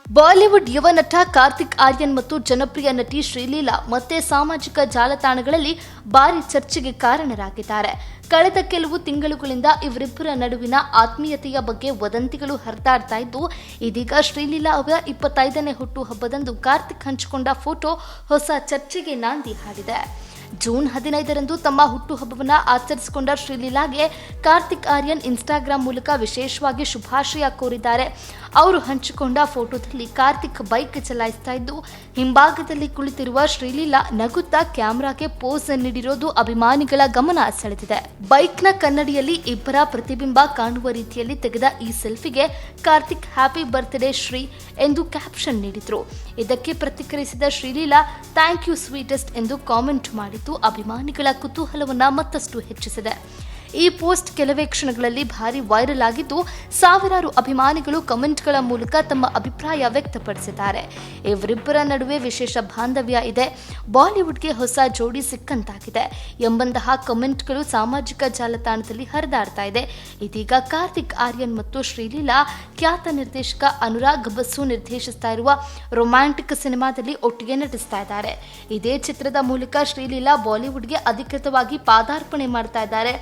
Bollywood ಯುವ ನಟ ಕಾರ್ತಿಕ್ ಆರ್ಯನ್ ಮತ್ತು ಜನಪ್ರಿಯ ನಟಿ ಶ್ರೀಲೀಲಾ ಮತ್ತೆ ಸಾಮಾಜಿಕ ಜಾಲತಾಣಗಳಲ್ಲಿ ಭಾರಿ ಚರ್ಚೆಗೆ ಕಾರಣರಾಗಿದ್ದಾರೆ. ಕಳೆದ ಕೆಲವು ತಿಂಗಳುಗಳಿಂದ ಇವರಿಬ್ಬರ ನಡುವಿನ ಆತ್ಮೀಯತೆಯ ಬಗ್ಗೆ ವದಂತಿಗಳು ಹರಿದಾಡ್ತಾ ಇದ್ದು, ಇದೀಗ ಶ್ರೀಲೀಲಾ ಅವರ 25ನೇ ಹುಟ್ಟುಹಬ್ಬದಂದು ಕಾರ್ತಿಕ್ ಹಂಚಿಕೊಂಡ ಫೋಟೋ ಹೊಸ ಚರ್ಚೆಗೆ ನಾಂದಿ ಹಾಡಿದೆ. ಜೂನ್ 15ರಂದು ತಮ್ಮ ಹುಟ್ಟುಹಬ್ಬವನ್ನು ಆಚರಿಸಿಕೊಂಡ ಶ್ರೀಲೀಲಾಗೆ ಕಾರ್ತಿಕ್ ಆರ್ಯನ್ ಇನ್ಸ್ಟಾಗ್ರಾಂ ಮೂಲಕ ವಿಶೇಷವಾಗಿ ಶುಭಾಶಯ ಕೋರಿದ್ದಾರೆ. ಅವರು ಹಂಚಿಕೊಂಡ ಫೋಟೋದಲ್ಲಿ ಕಾರ್ತಿಕ್ ಬೈಕ್ ಚಲಾಯಿಸ್ತಾ ಇದ್ದು, ಹಿಂಭಾಗದಲ್ಲಿ ಕುಳಿತಿರುವ ಶ್ರೀಲೀಲಾ ನಗುತ್ತಾ ಕ್ಯಾಮೆರಾಗೆ ಪೋಸ್ ನೀಡಿರೋದು ಅಭಿಮಾನಿಗಳ ಗಮನ ಸೆಳೆದಿದೆ. ಬೈಕ್ನ ಕನ್ನಡಿಯಲ್ಲಿ ಇಬ್ಬರ ಪ್ರತಿಬಿಂಬ ಕಾಣುವ ರೀತಿಯಲ್ಲಿ ತೆಗೆದ ಈ ಸೆಲ್ಫಿಗೆ ಕಾರ್ತಿಕ್ ಹ್ಯಾಪಿ ಬರ್ತ್ಡೇ ಶ್ರೀ ಎಂದು ಕ್ಯಾಪ್ಷನ್ ನೀಡಿದ್ರು. ಇದಕ್ಕೆ ಪ್ರತಿಕ್ರಿಯಿಸಿದ ಶ್ರೀಲೀಲಾ ಥ್ಯಾಂಕ್ ಯು ಸ್ವೀಟೆಸ್ಟ್ ಎಂದು ಕಾಮೆಂಟ್ ಮಾಡಿದ್ದು ಅಭಿಮಾನಿಗಳ ಕುತೂಹಲವನ್ನ ಮತ್ತಷ್ಟು ಹೆಚ್ಚಿಸಿದೆ. ಈ ಪೋಸ್ಟ್ ಕೆಲವೇ ಕ್ಷಣಗಳಲ್ಲಿ ಭಾರಿ ವೈರಲ್ ಆಗಿದ್ದು, ಸಾವಿರಾರು ಅಭಿಮಾನಿಗಳು ಕಮೆಂಟ್ಗಳ ಮೂಲಕ ತಮ್ಮ ಅಭಿಪ್ರಾಯ ವ್ಯಕ್ತಪಡಿಸಿದ್ದಾರೆ. ಇವರಿಬ್ಬರ ನಡುವೆ ವಿಶೇಷ ಬಾಂಧವ್ಯ ಇದೆ, ಬಾಲಿವುಡ್ಗೆ ಹೊಸ ಜೋಡಿ ಸಿಕ್ಕಂತಾಗಿದೆ ಎಂಬಂತಹ ಕಮೆಂಟ್ಗಳು ಸಾಮಾಜಿಕ ಜಾಲತಾಣದಲ್ಲಿ ಹರಿದಾಡ್ತಾ ಇದೆ. ಇದೀಗ ಕಾರ್ತಿಕ್ ಆರ್ಯನ್ ಮತ್ತು ಶ್ರೀಲೀಲಾ ಖ್ಯಾತ ನಿರ್ದೇಶಕ ಅನುರಾಗ್ ಬಸು ನಿರ್ದೇಶಿಸ್ತಾ ಇರುವ ರೊಮ್ಯಾಂಟಿಕ್ ಸಿನಿಮಾದಲ್ಲಿ ಒಟ್ಟಿಗೆ ನಟಿಸ್ತಾ ಇದ್ದಾರೆ. ಇದೇ ಚಿತ್ರದ ಮೂಲಕ ಶ್ರೀಲೀಲಾ ಬಾಲಿವುಡ್ಗೆ ಅಧಿಕೃತವಾಗಿ ಪಾದಾರ್ಪಣೆ ಮಾಡ್ತಾ ಇದ್ದಾರೆ.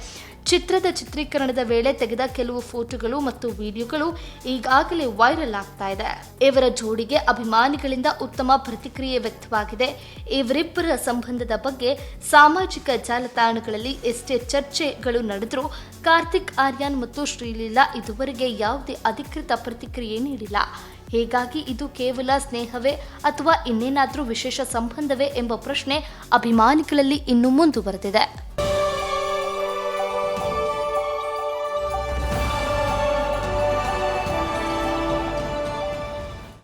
ಚಿತ್ರದ ಚಿತ್ರೀಕರಣದ ವೇಳೆ ತೆಗೆದ ಕೆಲವು ಫೋಟೋಗಳು ಮತ್ತು ವಿಡಿಯೋಗಳು ಈಗಾಗಲೇ ವೈರಲ್ ಆಗ್ತಾ ಇದೆ. ಇವರ ಜೋಡಿಗೆ ಅಭಿಮಾನಿಗಳಿಂದ ಉತ್ತಮ ಪ್ರತಿಕ್ರಿಯೆ ವ್ಯಕ್ತವಾಗಿದೆ. ಇವರಿಬ್ಬರ ಸಂಬಂಧದ ಬಗ್ಗೆ ಸಾಮಾಜಿಕ ಜಾಲತಾಣಗಳಲ್ಲಿ ಎಷ್ಟೇ ಚರ್ಚೆಗಳು ನಡೆದರೂ ಕಾರ್ತಿಕ್ ಆರ್ಯನ್ ಮತ್ತು ಶ್ರೀಲೀಲಾ ಇದುವರೆಗೆ ಯಾವುದೇ ಅಧಿಕೃತ ಪ್ರತಿಕ್ರಿಯೆ ನೀಡಿಲ್ಲ. ಹೀಗಾಗಿ ಇದು ಕೇವಲ ಸ್ನೇಹವೇ ಅಥವಾ ಇನ್ನೇನಾದರೂ ವಿಶೇಷ ಸಂಬಂಧವೇ ಎಂಬ ಪ್ರಶ್ನೆ ಅಭಿಮಾನಿಗಳಲ್ಲಿ ಇನ್ನೂ ಮುಂದುವರೆದಿದೆ.